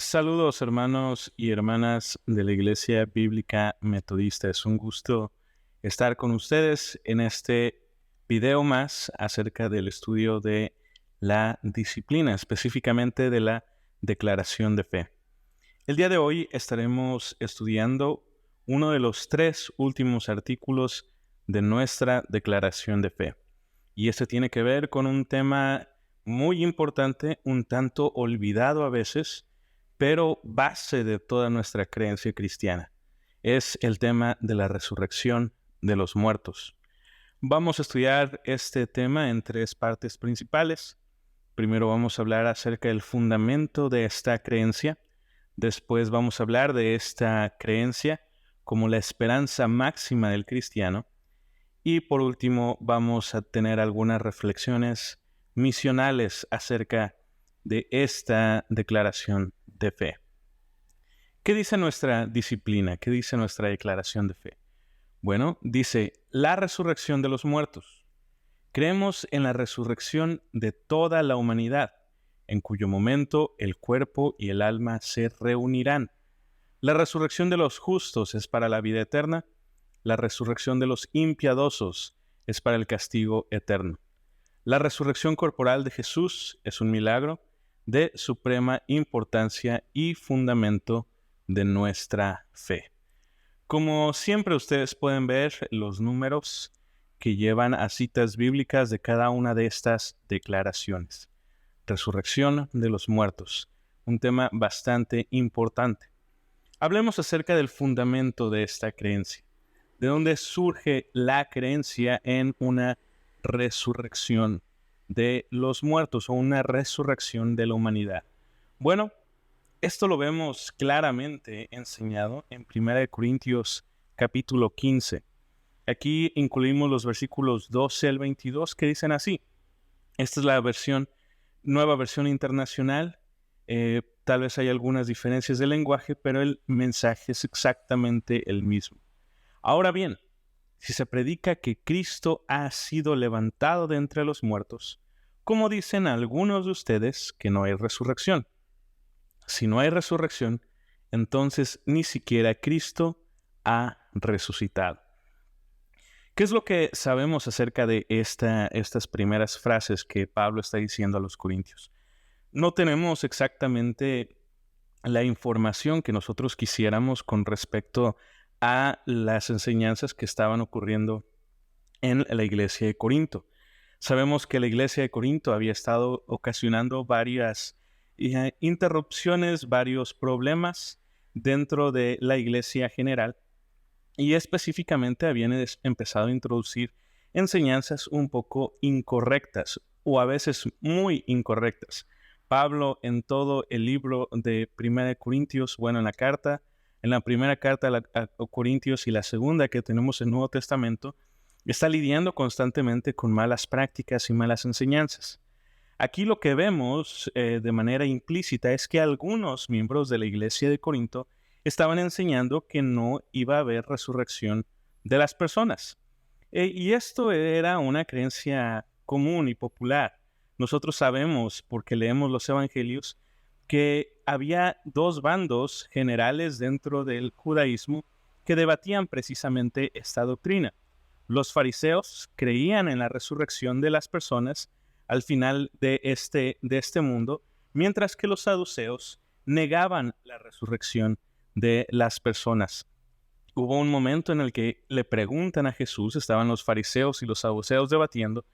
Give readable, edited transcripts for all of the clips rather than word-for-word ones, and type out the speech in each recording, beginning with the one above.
Saludos hermanos y hermanas de la Iglesia Bíblica Metodista. Es un gusto estar con ustedes en este video más acerca del estudio de la disciplina, específicamente de la declaración de fe. El día de hoy estaremos estudiando uno de los 3 últimos artículos de nuestra declaración de fe. Y este tiene que ver con un tema muy importante, un tanto olvidado a veces, pero base de toda nuestra creencia cristiana. Es el tema de la resurrección de los muertos. Vamos a estudiar este tema en 3 partes principales. Primero vamos a hablar acerca del fundamento de esta creencia. Después vamos a hablar de esta creencia como la esperanza máxima del cristiano. Y por último vamos a tener algunas reflexiones misionales acerca de esta declaración de fe. ¿Qué dice nuestra disciplina? ¿Qué dice nuestra declaración de fe? Bueno, dice la resurrección de los muertos. Creemos en la resurrección de toda la humanidad, en cuyo momento el cuerpo y el alma se reunirán. La resurrección de los justos es para la vida eterna. La resurrección de los impiadosos es para el castigo eterno. La resurrección corporal de Jesús es un milagro de suprema importancia y fundamento de nuestra fe. Como siempre ustedes pueden ver los números que llevan a citas bíblicas de cada una de estas declaraciones. Resurrección de los muertos, un tema bastante importante. Hablemos acerca del fundamento de esta creencia. ¿De dónde surge la creencia en una resurrección de los muertos o una resurrección de la humanidad? Bueno, esto lo vemos claramente enseñado en 1 Corintios capítulo 15. Aquí incluimos los versículos 12 al 22 que dicen así. Esta es la nueva versión internacional. Tal vez hay algunas diferencias de lenguaje, pero el mensaje es exactamente el mismo. Ahora bien, si se predica que Cristo ha sido levantado de entre los muertos, ¿cómo dicen algunos de ustedes que no hay resurrección? Si no hay resurrección, entonces ni siquiera Cristo ha resucitado. ¿Qué es lo que sabemos acerca de estas primeras frases que Pablo está diciendo a los corintios? No tenemos exactamente la información que nosotros quisiéramos con respecto a las enseñanzas que estaban ocurriendo en la iglesia de Corinto. Sabemos que la iglesia de Corinto había estado ocasionando varias interrupciones, varios problemas dentro de la iglesia general y específicamente habían empezado a introducir enseñanzas un poco incorrectas o a veces muy incorrectas. Pablo en todo el libro de 1 Corintios, en la primera carta a Corintios y la segunda que tenemos en el Nuevo Testamento, está lidiando constantemente con malas prácticas y malas enseñanzas. Aquí lo que vemos de manera implícita es que algunos miembros de la iglesia de Corinto estaban enseñando que no iba a haber resurrección de las personas. Y esto era una creencia común y popular. Nosotros sabemos, porque leemos los evangelios, que había 2 bandos generales dentro del judaísmo que debatían precisamente esta doctrina. Los fariseos creían en la resurrección de las personas al final de este mundo, mientras que los saduceos negaban la resurrección de las personas. Hubo un momento en el que le preguntan a Jesús, estaban los fariseos y los saduceos debatiendo,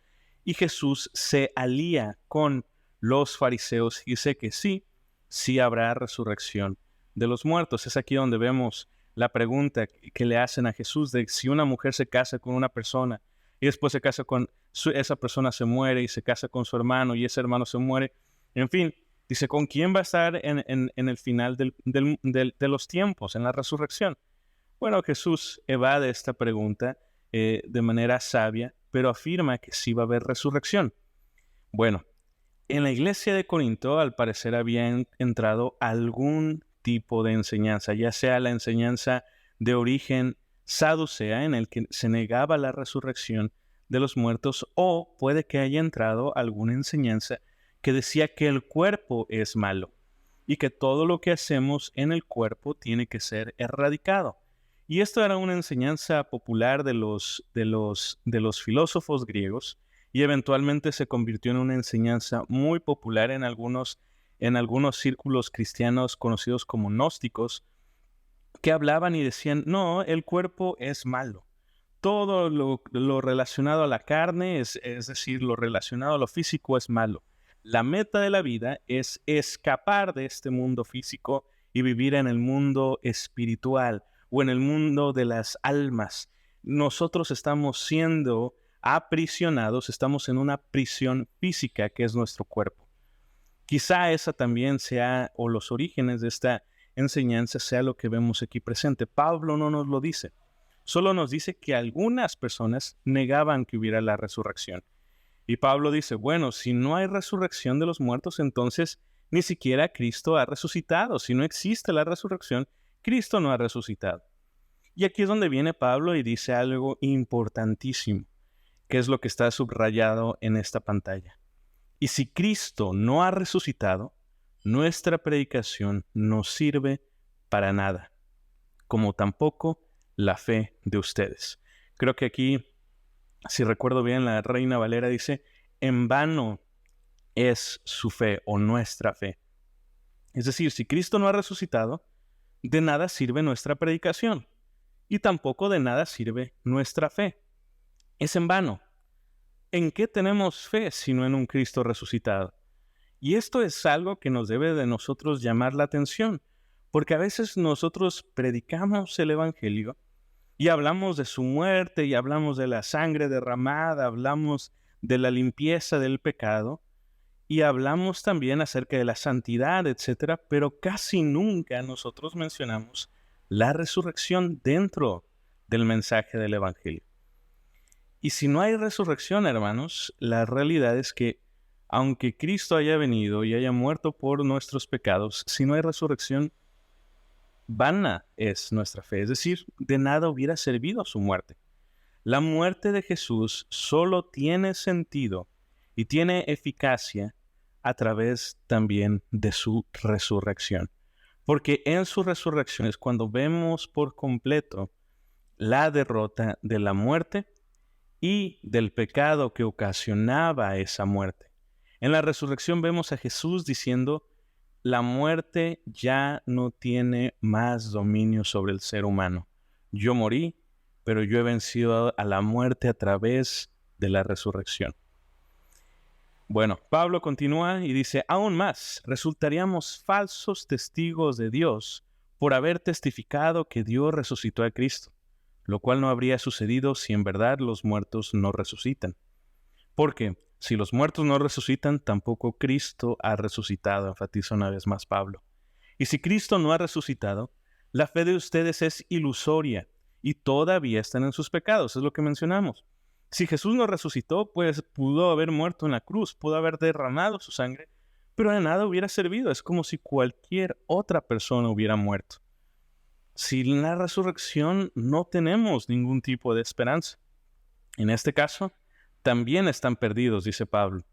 y Jesús se alía con los fariseos y dice que sí habrá resurrección de los muertos. Es aquí donde vemos la pregunta que le hacen a Jesús de si una mujer se casa con una persona y después se casa con esa persona, se muere y se casa con su hermano y ese hermano se muere. En fin, dice, ¿con quién va a estar en el final de los tiempos, en la resurrección? Bueno, Jesús evade esta pregunta de manera sabia, pero afirma que sí va a haber resurrección. Bueno, en la iglesia de Corinto, al parecer, había entrado algún tipo de enseñanza, ya sea la enseñanza de origen saducea, en el que se negaba la resurrección de los muertos, o puede que haya entrado alguna enseñanza que decía que el cuerpo es malo. y que todo lo que hacemos en el cuerpo tiene que ser erradicado. Y esto era una enseñanza popular de los filósofos griegos y eventualmente se convirtió en una enseñanza muy popular en algunos círculos cristianos conocidos como gnósticos, que hablaban y decían, no, el cuerpo es malo. Todo lo relacionado a la carne, es decir, lo relacionado a lo físico es malo. La meta de la vida es escapar de este mundo físico y vivir en el mundo espiritual o en el mundo de las almas. Nosotros estamos siendo aprisionados, estamos en una prisión física que es nuestro cuerpo. Quizá esa también sea, o los orígenes de esta enseñanza sea lo que vemos aquí presente. Pablo no nos lo dice. Solo nos dice que algunas personas negaban que hubiera la resurrección. Y Pablo dice, bueno, si no hay resurrección de los muertos, entonces ni siquiera Cristo ha resucitado. Si no existe la resurrección, Cristo no ha resucitado. Y aquí es donde viene Pablo y dice algo importantísimo, que es lo que está subrayado en esta pantalla. Y si Cristo no ha resucitado, nuestra predicación no sirve para nada, como tampoco la fe de ustedes. Creo que aquí, si recuerdo bien, la Reina Valera dice, en vano es su fe o nuestra fe. Es decir, si Cristo no ha resucitado, de nada sirve nuestra predicación y tampoco de nada sirve nuestra fe. Es en vano. ¿En qué tenemos fe sino en un Cristo resucitado? Y esto es algo que nos debe de nosotros llamar la atención, porque a veces nosotros predicamos el Evangelio y hablamos de su muerte y hablamos de la sangre derramada, hablamos de la limpieza del pecado y hablamos también acerca de la santidad, etcétera, pero casi nunca nosotros mencionamos la resurrección dentro del mensaje del Evangelio. Y si no hay resurrección, hermanos, la realidad es que aunque Cristo haya venido y haya muerto por nuestros pecados, si no hay resurrección, vana es nuestra fe. Es decir, de nada hubiera servido su muerte. La muerte de Jesús solo tiene sentido y tiene eficacia a través también de su resurrección. Porque en su resurrección es cuando vemos por completo la derrota de la muerte y del pecado que ocasionaba esa muerte. En la resurrección vemos a Jesús diciendo, la muerte ya no tiene más dominio sobre el ser humano. Yo morí, pero yo he vencido a la muerte a través de la resurrección. Bueno, Pablo continúa y dice, aún más, resultaríamos falsos testigos de Dios por haber testificado que Dios resucitó a Cristo, lo cual no habría sucedido si en verdad los muertos no resucitan. Porque si los muertos no resucitan, tampoco Cristo ha resucitado, enfatiza una vez más Pablo. Y si Cristo no ha resucitado, la fe de ustedes es ilusoria y todavía están en sus pecados, es lo que mencionamos. Si Jesús no resucitó, pues pudo haber muerto en la cruz, pudo haber derramado su sangre, pero de nada hubiera servido. Es como si cualquier otra persona hubiera muerto. Sin la resurrección no tenemos ningún tipo de esperanza. En este caso, también están perdidos, dice Pablo,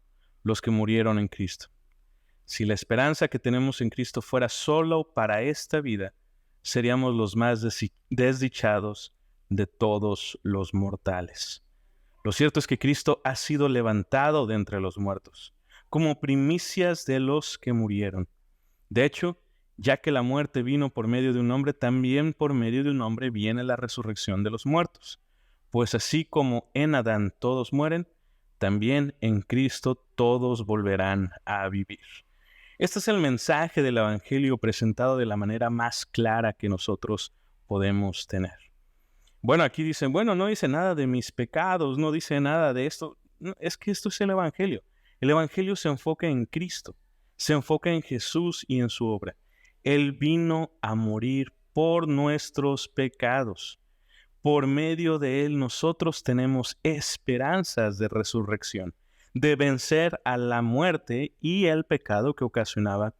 los que murieron en Cristo. Si la esperanza que tenemos en Cristo fuera solo para esta vida, seríamos los más desdichados de todos los mortales. Lo cierto es que Cristo ha sido levantado de entre los muertos, como primicias de los que murieron. De hecho, ya que la muerte vino por medio de un hombre, también por medio de un hombre viene la resurrección de los muertos. Pues así como en Adán todos mueren, también en Cristo todos volverán a vivir. Este es el mensaje del Evangelio presentado de la manera más clara que nosotros podemos tener. Bueno, aquí dicen, bueno, no dice nada de mis pecados, no dice nada de esto. No, es que esto es el Evangelio. El Evangelio se enfoca en Cristo, se enfoca en Jesús y en su obra. Él vino a morir por nuestros pecados. Por medio de Él nosotros tenemos esperanzas de resurrección, de vencer a la muerte y el pecado que ocasionaba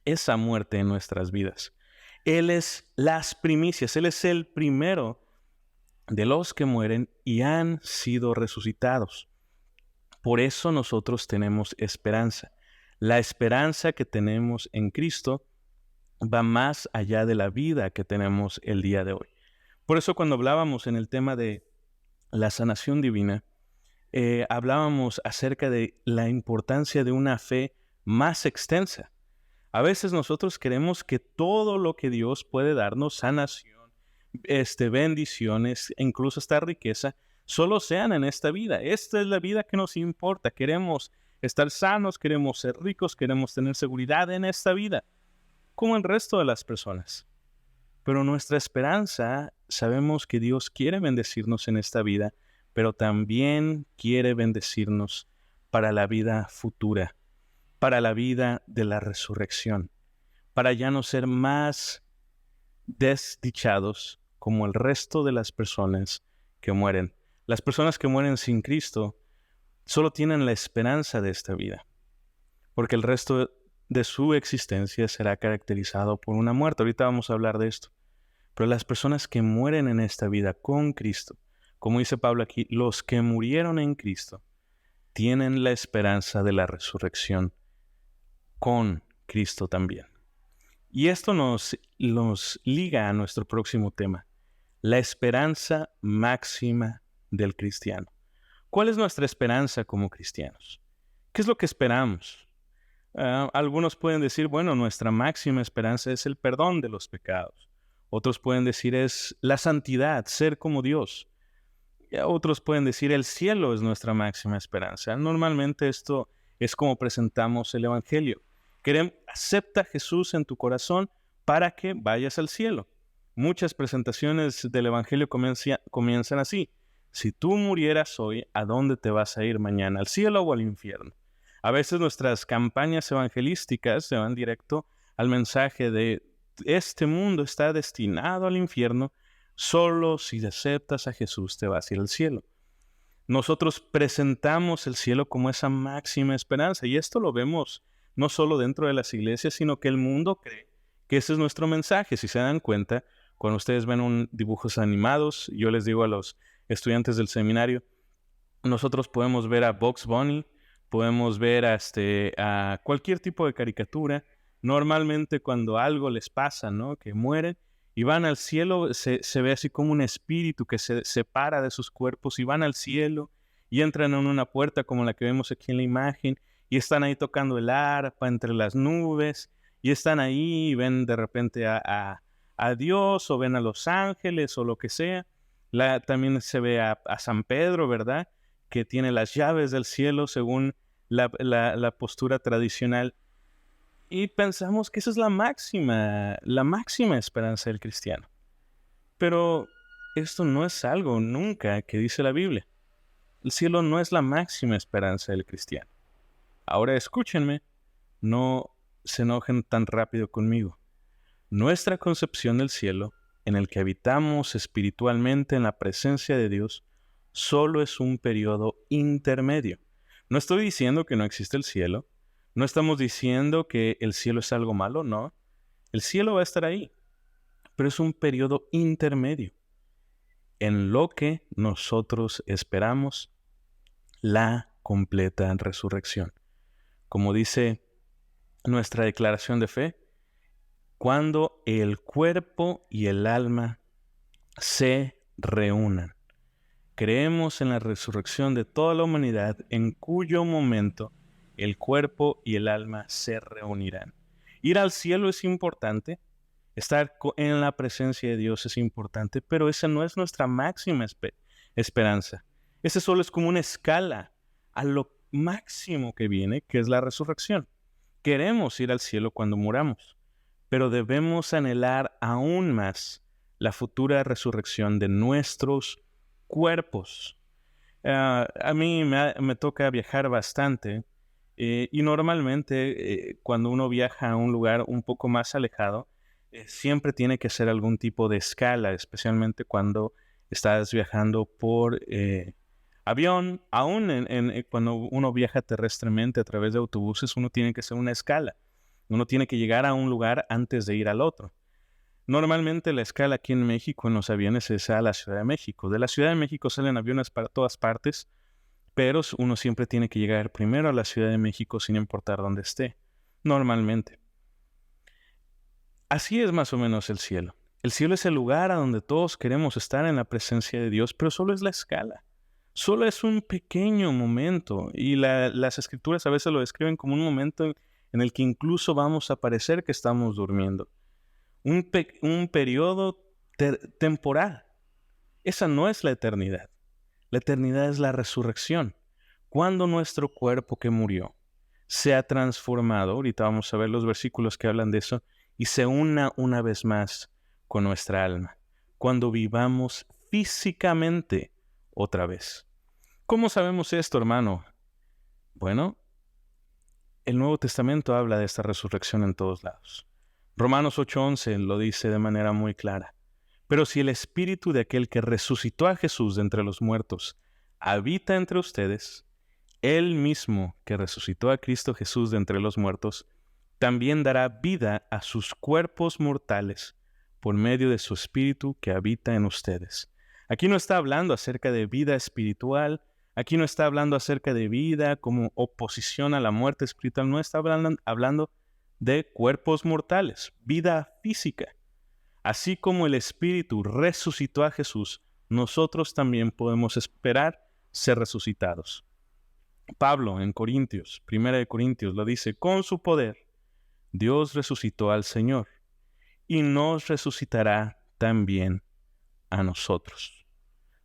esa muerte en nuestras vidas. Él es las primicias, Él es el primero de los que mueren y han sido resucitados. Por eso nosotros tenemos esperanza. La esperanza que tenemos en Cristo va más allá de la vida que tenemos el día de hoy. Por eso cuando hablábamos en el tema de la sanación divina, hablábamos acerca de la importancia de una fe más extensa. A veces nosotros queremos que todo lo que Dios puede darnos, sanación, bendiciones, e incluso esta riqueza, solo sean en esta vida. Esta es la vida que nos importa. Queremos estar sanos, queremos ser ricos, queremos tener seguridad en esta vida, como el resto de las personas. Pero nuestra esperanza, sabemos que Dios quiere bendecirnos en esta vida, pero también quiere bendecirnos para la vida futura, para la vida de la resurrección, para ya no ser más desdichados como el resto de las personas que mueren. Las personas que mueren sin Cristo solo tienen la esperanza de esta vida, porque el resto de su existencia será caracterizado por una muerte. Ahorita vamos a hablar de esto. Pero las personas que mueren en esta vida con Cristo, como dice Pablo aquí, los que murieron en Cristo, tienen la esperanza de la resurrección con Cristo también. Y esto nos liga a nuestro próximo tema, la esperanza máxima del cristiano. ¿Cuál es nuestra esperanza como cristianos? ¿Qué es lo que esperamos? Algunos pueden decir, bueno, nuestra máxima esperanza es el perdón de los pecados. Otros pueden decir es la santidad, ser como Dios. Y otros pueden decir el cielo es nuestra máxima esperanza. Normalmente esto es como presentamos el Evangelio. Acepta a Jesús en tu corazón para que vayas al cielo. Muchas presentaciones del Evangelio comienzan así. Si tú murieras hoy, ¿a dónde te vas a ir mañana? ¿Al cielo o al infierno? A veces nuestras campañas evangelísticas se van directo al mensaje de este mundo está destinado al infierno, solo si aceptas a Jesús te vas a ir al cielo. Nosotros presentamos el cielo como esa máxima esperanza y esto lo vemos no solo dentro de las iglesias, sino que el mundo cree que ese es nuestro mensaje. Si se dan cuenta, cuando ustedes ven dibujos animados, yo les digo a los estudiantes del seminario, nosotros podemos ver a Bugs Bunny, podemos ver a cualquier tipo de caricatura. Normalmente cuando algo les pasa, ¿no?, que mueren y van al cielo, se ve así como un espíritu que se separa de sus cuerpos y van al cielo y entran en una puerta como la que vemos aquí en la imagen y están ahí tocando el arpa entre las nubes y están ahí y ven de repente a Dios o ven a los ángeles o lo que sea. También se ve a San Pedro, ¿verdad?, que tiene las llaves del cielo según la postura tradicional. Y pensamos que esa es la máxima esperanza del cristiano. Pero esto no es algo nunca que dice la Biblia. El cielo no es la máxima esperanza del cristiano. Ahora escúchenme, no se enojen tan rápido conmigo. Nuestra concepción del cielo, en el que habitamos espiritualmente en la presencia de Dios, solo es un periodo intermedio. No estoy diciendo que no existe el cielo, no estamos diciendo que el cielo es algo malo, no. El cielo va a estar ahí, pero es un periodo intermedio en lo que nosotros esperamos la completa resurrección. Como dice nuestra declaración de fe, cuando el cuerpo y el alma se reúnan. Creemos en la resurrección de toda la humanidad, en cuyo momento el cuerpo y el alma se reunirán. Ir al cielo es importante, estar en la presencia de Dios es importante, pero esa no es nuestra máxima esperanza. Ese solo es como una escala a lo máximo que viene, que es la resurrección. Queremos ir al cielo cuando muramos, pero debemos anhelar aún más la futura resurrección de nuestros cuerpos. A mí me toca viajar bastante y normalmente cuando uno viaja a un lugar un poco más alejado, siempre tiene que hacer algún tipo de escala, especialmente cuando estás viajando por avión. Aún cuando uno viaja terrestremente a través de autobuses, uno tiene que hacer una escala. Uno tiene que llegar a un lugar antes de ir al otro. Normalmente la escala aquí en México en los aviones es a la Ciudad de México. De la Ciudad de México salen aviones para todas partes, pero uno siempre tiene que llegar primero a la Ciudad de México sin importar dónde esté, normalmente. Así es más o menos el cielo. El cielo es el lugar a donde todos queremos estar en la presencia de Dios, pero solo es la escala. Solo es un pequeño momento y las escrituras a veces lo describen como un momento en el que incluso vamos a parecer que estamos durmiendo. Un periodo temporal. Esa no es la eternidad. La eternidad es la resurrección. Cuando nuestro cuerpo que murió se ha transformado, ahorita vamos a ver los versículos que hablan de eso, y se una una vez más con nuestra alma. Cuando vivamos físicamente otra vez. ¿Cómo sabemos esto, hermano? Bueno, el Nuevo Testamento habla de esta resurrección en todos lados. Romanos 8:11 lo dice de manera muy clara. Pero si el espíritu de aquel que resucitó a Jesús de entre los muertos habita entre ustedes, él mismo que resucitó a Cristo Jesús de entre los muertos, también dará vida a sus cuerpos mortales por medio de su espíritu que habita en ustedes. Aquí no está hablando acerca de vida espiritual, aquí no está hablando acerca de vida como oposición a la muerte espiritual, no está hablando de cuerpos mortales, vida física. Así como el Espíritu resucitó a Jesús, nosotros también podemos esperar ser resucitados. Pablo en Corintios, 1 Corintios, lo dice, con su poder, Dios resucitó al Señor y nos resucitará también a nosotros.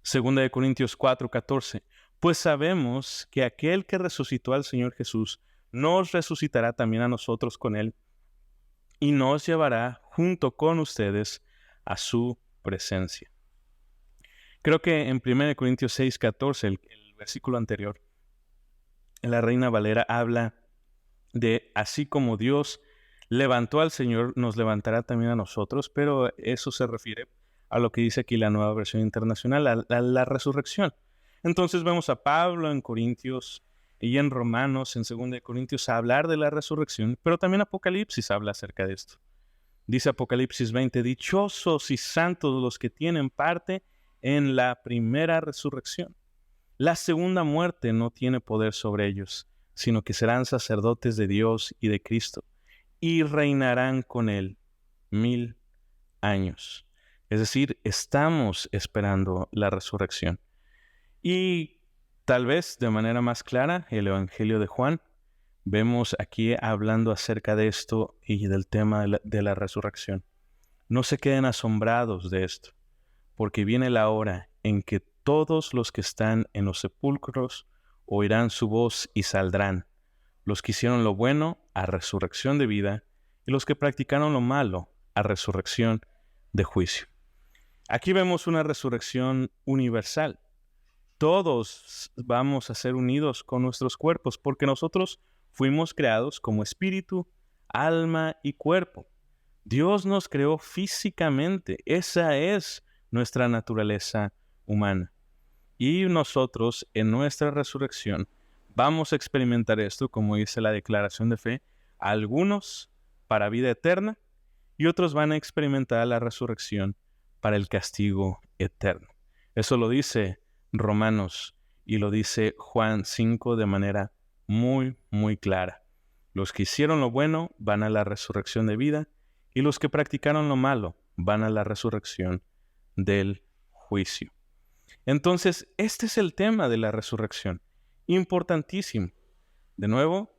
2 Corintios 4:14, pues sabemos que aquel que resucitó al Señor Jesús nos resucitará también a nosotros con él y nos llevará junto con ustedes a su presencia. Creo que en 1 Corintios 6:14, el versículo anterior, la Reina Valera habla de así como Dios levantó al Señor, nos levantará también a nosotros, pero eso se refiere a lo que dice aquí la Nueva Versión Internacional, a la resurrección. Entonces vemos a Pablo en Corintios y en Romanos, en 2 Corintios, a hablar de la resurrección, pero también Apocalipsis habla acerca de esto. Dice Apocalipsis 20, dichosos y santos los que tienen parte en la primera resurrección. La segunda muerte no tiene poder sobre ellos, sino que serán sacerdotes de Dios y de Cristo, y reinarán con Él 1000 años. Es decir, estamos esperando la resurrección. Y tal vez de manera más clara, el Evangelio de Juan, vemos aquí hablando acerca de esto y del tema de la resurrección. No se queden asombrados de esto, porque viene la hora en que todos los que están en los sepulcros oirán su voz y saldrán, los que hicieron lo bueno a resurrección de vida y los que practicaron lo malo a resurrección de juicio. Aquí vemos una resurrección universal. Todos vamos a ser unidos con nuestros cuerpos porque nosotros fuimos creados como espíritu, alma y cuerpo. Dios nos creó físicamente. Esa es nuestra naturaleza humana. Y nosotros en nuestra resurrección vamos a experimentar esto, como dice la declaración de fe, algunos para vida eterna y otros van a experimentar la resurrección para el castigo eterno. Eso lo dice Romanos y lo dice Juan 5 de manera muy, muy clara. Los que hicieron lo bueno van a la resurrección de vida y los que practicaron lo malo van a la resurrección del juicio. Entonces, este es el tema de la resurrección. Importantísimo. De nuevo,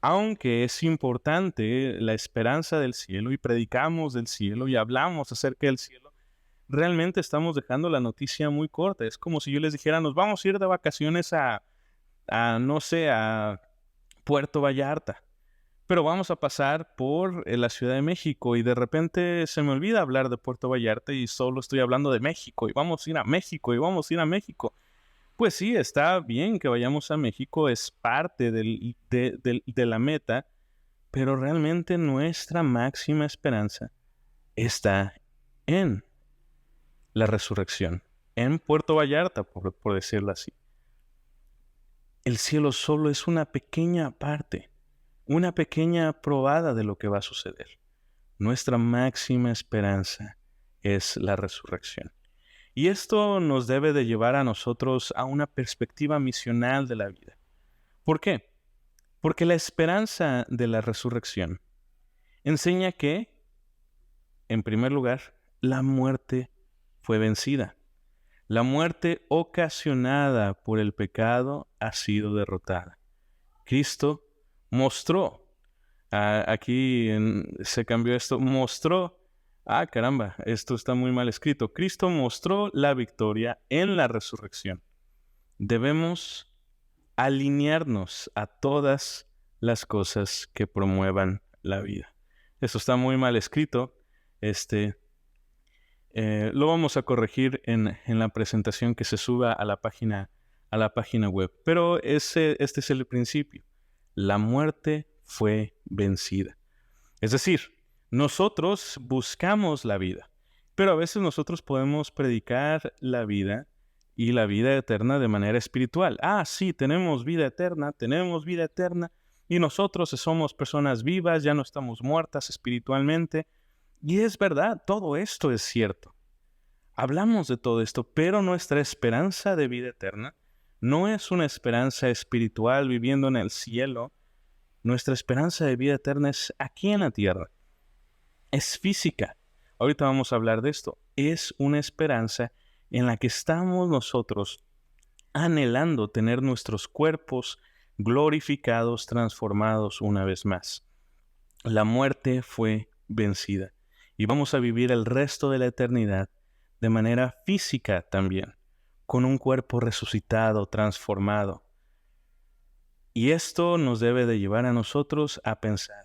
aunque es importante la esperanza del cielo y predicamos del cielo y hablamos acerca del cielo, realmente estamos dejando la noticia muy corta. Es como si yo les dijera, nos vamos a ir de vacaciones no sé, a Puerto Vallarta. Pero vamos a pasar por la Ciudad de México y de repente se me olvida hablar de Puerto Vallarta y solo estoy hablando de México y vamos a ir a México y vamos a ir a México. Pues sí, está bien que vayamos a México, es parte de la meta, pero realmente nuestra máxima esperanza está en la resurrección, en Puerto Vallarta, por decirlo así. El cielo solo es una pequeña parte, una pequeña probada de lo que va a suceder. Nuestra máxima esperanza es la resurrección. Y esto nos debe de llevar a nosotros a una perspectiva misional de la vida. ¿Por qué? Porque la esperanza de la resurrección enseña que en primer lugar, la muerte fue vencida. La muerte ocasionada por el pecado ha sido derrotada. Cristo mostró, se cambió esto, mostró, caramba, esto está muy mal escrito. Cristo mostró la victoria en la resurrección. Debemos alinearnos a todas las cosas que promuevan la vida. Eso está muy mal escrito. Lo vamos a corregir en la presentación que se suba a la página web. Pero este es el principio. La muerte fue vencida. Es decir, nosotros buscamos la vida, pero a veces nosotros podemos predicar la vida y la vida eterna de manera espiritual. Sí, tenemos vida eterna, y nosotros somos personas vivas, ya no estamos muertas espiritualmente. Y es verdad, todo esto es cierto. Hablamos de todo esto, pero nuestra esperanza de vida eterna no es una esperanza espiritual viviendo en el cielo. Nuestra esperanza de vida eterna es aquí en la tierra. Es física. Ahorita vamos a hablar de esto. Es una esperanza en la que estamos nosotros anhelando tener nuestros cuerpos glorificados, transformados una vez más. La muerte fue vencida y vamos a vivir el resto de la eternidad de manera física también, con un cuerpo resucitado, transformado. Y esto nos debe de llevar a nosotros a pensar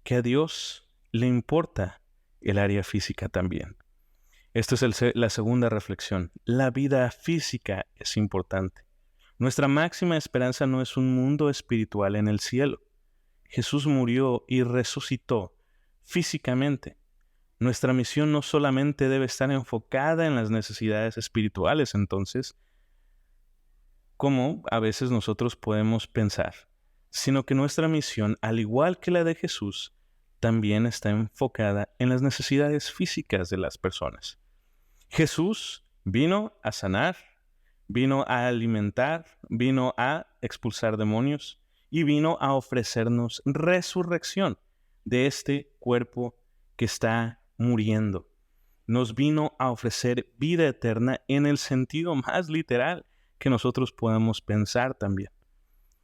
que a Dios le importa el área física también. Esta es la segunda reflexión. La vida física es importante. Nuestra máxima esperanza no es un mundo espiritual en el cielo. Jesús murió y resucitó físicamente. Nuestra misión no solamente debe estar enfocada en las necesidades espirituales, entonces, como a veces nosotros podemos pensar, sino que nuestra misión, al igual que la de Jesús, también está enfocada en las necesidades físicas de las personas. Jesús vino a sanar, vino a alimentar, vino a expulsar demonios y vino a ofrecernos resurrección de este cuerpo que está muriendo. Nos vino a ofrecer vida eterna en el sentido más literal que nosotros podamos pensar también.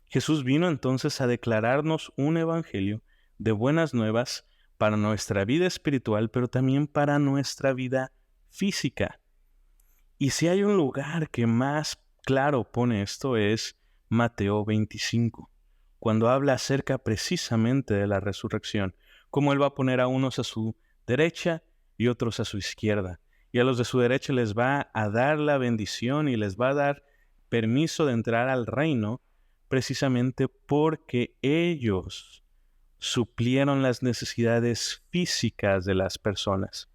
Jesús vino entonces a declararnos un evangelio de buenas nuevas para nuestra vida espiritual, pero también para nuestra vida física. Y si hay un lugar que más claro pone esto es Mateo 25, cuando habla acerca precisamente de la resurrección, cómo Él va a poner a unos a su derecha y otros a su izquierda. Y a los de su derecha les va a dar la bendición y les va a dar permiso de entrar al reino precisamente porque ellos suplieron las necesidades físicas de las personas,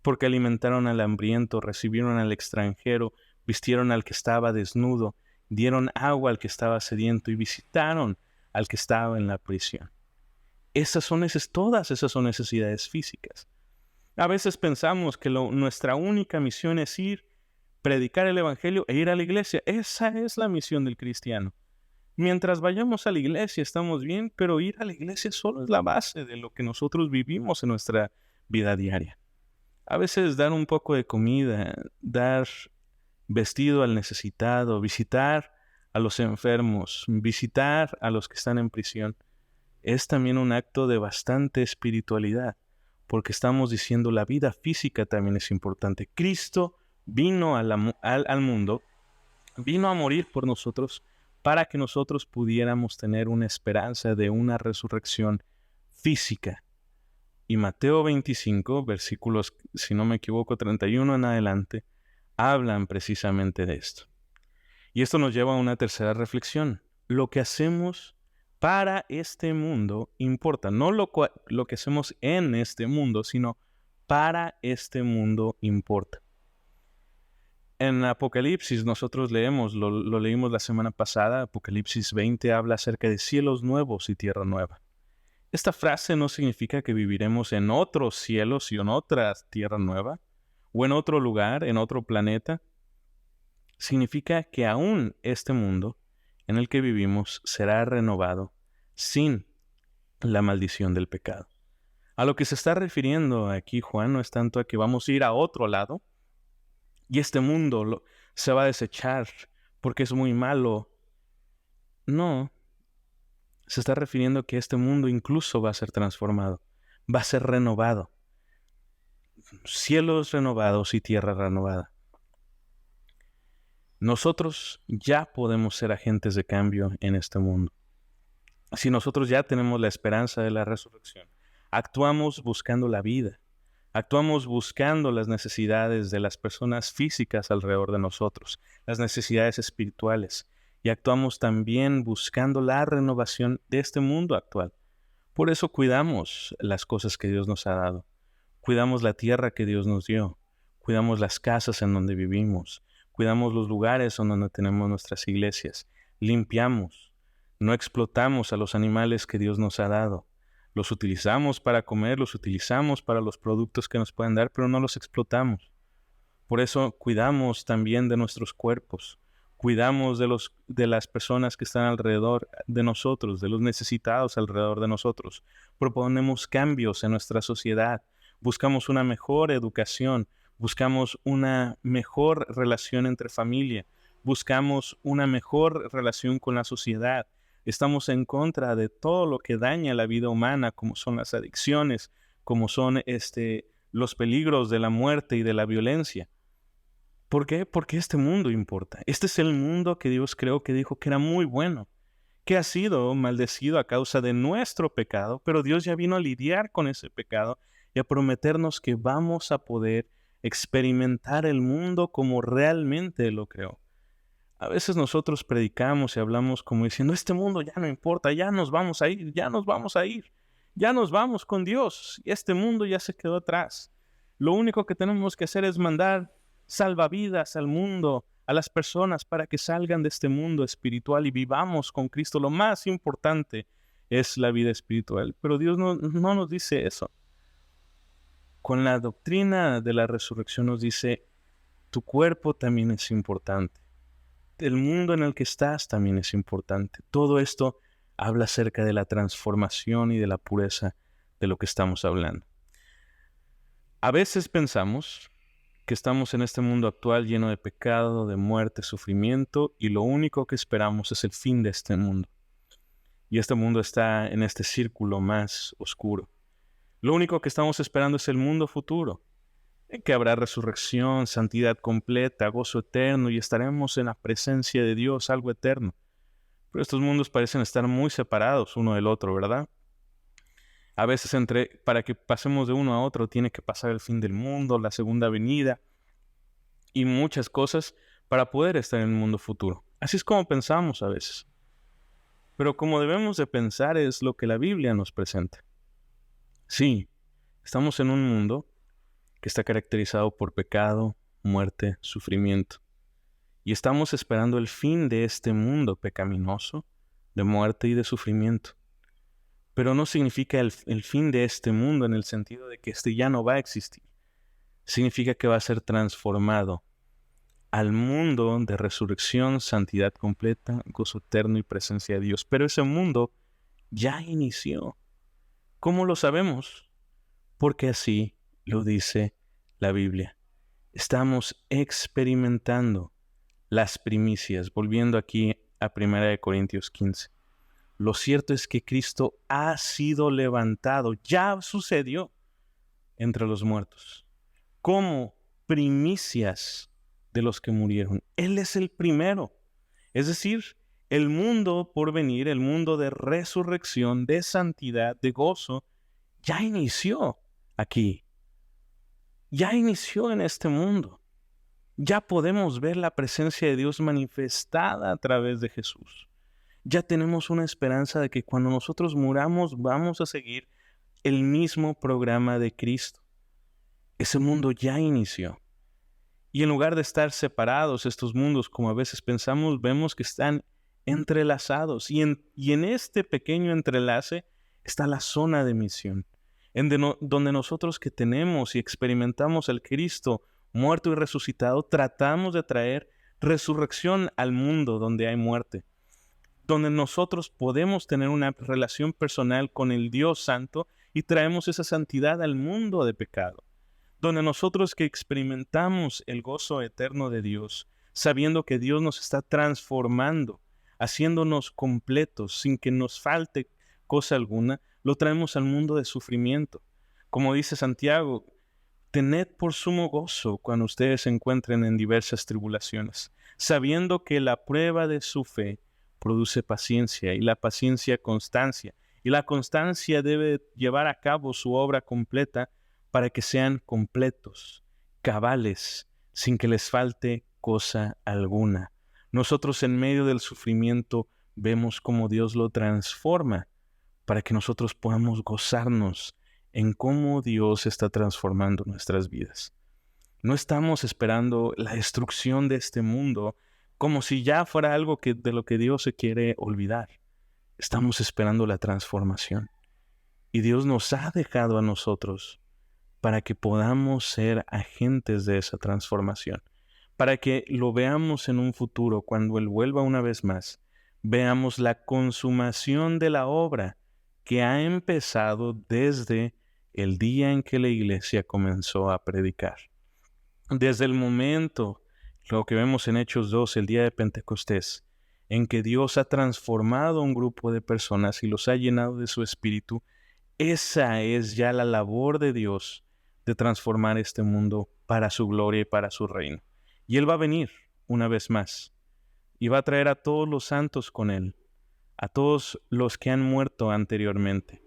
porque alimentaron al hambriento, recibieron al extranjero, vistieron al que estaba desnudo, dieron agua al que estaba sediento y visitaron al que estaba en la prisión. Todas esas son necesidades físicas. A veces pensamos que nuestra única misión es predicar el evangelio e ir a la iglesia. Esa es la misión del cristiano. Mientras vayamos a la iglesia estamos bien, pero ir a la iglesia solo es la base de lo que nosotros vivimos en nuestra vida diaria. A veces dar un poco de comida, dar vestido al necesitado, visitar a los enfermos, visitar a los que están en prisión, es también un acto de bastante espiritualidad, porque estamos diciendo la vida física también es importante. Cristo vino al mundo, vino a morir por nosotros para que nosotros pudiéramos tener una esperanza de una resurrección física. Y Mateo 25, versículos, si no me equivoco, 31 en adelante, hablan precisamente de esto. Y esto nos lleva a una tercera reflexión. Lo que hacemos para este mundo importa. No lo que hacemos en este mundo, sino para este mundo importa. En Apocalipsis nosotros lo leímos la semana pasada, Apocalipsis 20 habla acerca de cielos nuevos y tierra nueva. Esta frase no significa que viviremos en otros cielos y en otra tierra nueva, o en otro lugar, en otro planeta. Significa que aún este mundo en el que vivimos será renovado sin la maldición del pecado. A lo que se está refiriendo aquí Juan no es tanto a que vamos a ir a otro lado y este mundo se va a desechar porque es muy malo. No, se está refiriendo a que este mundo incluso va a ser transformado, va a ser renovado, cielos renovados y tierra renovada. Nosotros ya podemos ser agentes de cambio en este mundo. Si nosotros ya tenemos la esperanza de la resurrección, actuamos buscando la vida, actuamos buscando las necesidades de las personas físicas alrededor de nosotros, las necesidades espirituales, y actuamos también buscando la renovación de este mundo actual. Por eso cuidamos las cosas que Dios nos ha dado, cuidamos la tierra que Dios nos dio, cuidamos las casas en donde vivimos, cuidamos los lugares en donde tenemos nuestras iglesias, limpiamos, no explotamos a los animales que Dios nos ha dado. Los utilizamos para comer, los utilizamos para los productos que nos pueden dar, pero no los explotamos. Por eso cuidamos también de nuestros cuerpos, cuidamos de las personas que están alrededor de nosotros, de los necesitados alrededor de nosotros. Proponemos cambios en nuestra sociedad, buscamos una mejor educación, buscamos una mejor relación entre familia, buscamos una mejor relación con la sociedad. Estamos en contra de todo lo que daña la vida humana, como son las adicciones, como son los peligros de la muerte y de la violencia. ¿Por qué? Porque este mundo importa. Este es el mundo que Dios creó, que dijo que era muy bueno, que ha sido maldecido a causa de nuestro pecado, pero Dios ya vino a lidiar con ese pecado y a prometernos que vamos a poder experimentar el mundo como realmente lo creó. A veces nosotros predicamos y hablamos como diciendo, este mundo ya no importa, ya nos vamos a ir, ya nos vamos a ir, ya nos vamos con Dios, y este mundo ya se quedó atrás. Lo único que tenemos que hacer es mandar salvavidas al mundo, a las personas para que salgan de este mundo espiritual y vivamos con Cristo. Lo más importante es la vida espiritual, pero Dios no nos dice eso. Con la doctrina de la resurrección nos dice, tu cuerpo también es importante. El mundo en el que estás también es importante. Todo esto habla acerca de la transformación y de la pureza de lo que estamos hablando. A veces pensamos que estamos en este mundo actual lleno de pecado, de muerte, sufrimiento, y lo único que esperamos es el fin de este mundo. Y este mundo está en este círculo más oscuro. Lo único que estamos esperando es el mundo futuro, en que habrá resurrección, santidad completa, gozo eterno y estaremos en la presencia de Dios, algo eterno. Pero estos mundos parecen estar muy separados uno del otro, ¿verdad? A veces para que pasemos de uno a otro tiene que pasar el fin del mundo, la segunda venida y muchas cosas para poder estar en el mundo futuro. Así es como pensamos a veces. Pero como debemos de pensar es lo que la Biblia nos presenta. Sí, estamos en un mundo que está caracterizado por pecado, muerte, sufrimiento. Y estamos esperando el fin de este mundo pecaminoso, de muerte y de sufrimiento. Pero no significa el fin de este mundo en el sentido de que este ya no va a existir. Significa que va a ser transformado al mundo de resurrección, santidad completa, gozo eterno y presencia de Dios. Pero ese mundo ya inició. ¿Cómo lo sabemos? Porque así lo dice la Biblia. Estamos experimentando las primicias, volviendo aquí a 1 Corintios 15. Lo cierto es que Cristo ha sido levantado, ya sucedió entre los muertos, como primicias de los que murieron. Él es el primero. Es decir, el mundo por venir, el mundo de resurrección, de santidad, de gozo, ya inició aquí. Ya inició en este mundo. Ya podemos ver la presencia de Dios manifestada a través de Jesús. Ya tenemos una esperanza de que cuando nosotros muramos vamos a seguir el mismo programa de Cristo. Ese mundo ya inició. Y en lugar de estar separados estos mundos, como a veces pensamos, vemos que están entrelazados. Y en este pequeño entrelace está la zona de misión, donde nosotros que tenemos y experimentamos al Cristo muerto y resucitado, tratamos de traer resurrección al mundo donde hay muerte, donde nosotros podemos tener una relación personal con el Dios Santo y traemos esa santidad al mundo de pecado, donde nosotros que experimentamos el gozo eterno de Dios, sabiendo que Dios nos está transformando, haciéndonos completos sin que nos falte cosa alguna, lo traemos al mundo de sufrimiento. Como dice Santiago, tened por sumo gozo cuando ustedes se encuentren en diversas tribulaciones, sabiendo que la prueba de su fe produce paciencia, y la paciencia constancia, y la constancia debe llevar a cabo su obra completa para que sean completos, cabales, sin que les falte cosa alguna. Nosotros en medio del sufrimiento vemos cómo Dios lo transforma para que nosotros podamos gozarnos en cómo Dios está transformando nuestras vidas. No estamos esperando la destrucción de este mundo como si ya fuera algo de lo que Dios se quiere olvidar. Estamos esperando la transformación. Y Dios nos ha dejado a nosotros para que podamos ser agentes de esa transformación, para que lo veamos en un futuro cuando Él vuelva una vez más, veamos la consumación de la obra que ha empezado desde el día en que la iglesia comenzó a predicar. Desde el momento, lo que vemos en Hechos 2, el día de Pentecostés, en que Dios ha transformado a un grupo de personas y los ha llenado de su espíritu, esa es ya la labor de Dios de transformar este mundo para su gloria y para su reino. Y Él va a venir una vez más y va a traer a todos los santos con Él, a todos los que han muerto anteriormente.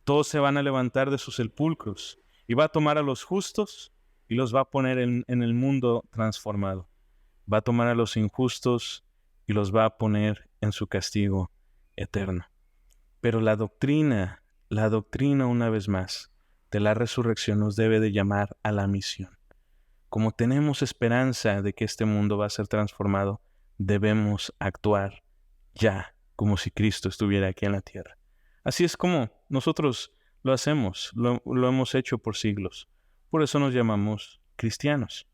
Todos se van a levantar de sus sepulcros y va a tomar a los justos y los va a poner en el mundo transformado. Va a tomar a los injustos y los va a poner en su castigo eterno. Pero la doctrina una vez más de la resurrección nos debe de llamar a la misión. Como tenemos esperanza de que este mundo va a ser transformado, debemos actuar ya como si Cristo estuviera aquí en la tierra. Así es como nosotros lo hacemos, lo hemos hecho por siglos. Por eso nos llamamos cristianos.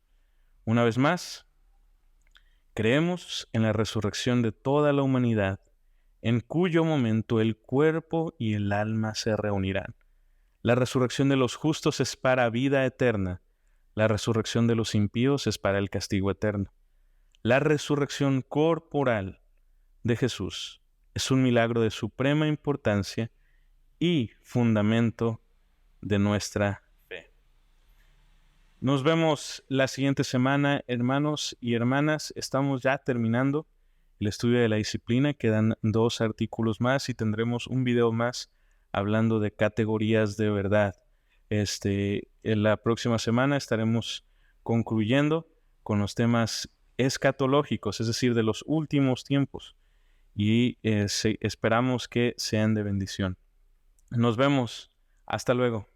Una vez más, creemos en la resurrección de toda la humanidad, en cuyo momento el cuerpo y el alma se reunirán. La resurrección de los justos es para vida eterna. La resurrección de los impíos es para el castigo eterno. La resurrección corporal de Jesús es un milagro de suprema importancia y fundamento de nuestra fe. Nos vemos la siguiente semana, hermanos y hermanas. Estamos ya terminando el estudio de la disciplina. Quedan 2 artículos más y tendremos un video más hablando de categorías de verdad. En la próxima semana estaremos concluyendo con los temas escatológicos, es decir, de los últimos tiempos. Y esperamos que sean de bendición. Nos vemos. Hasta luego.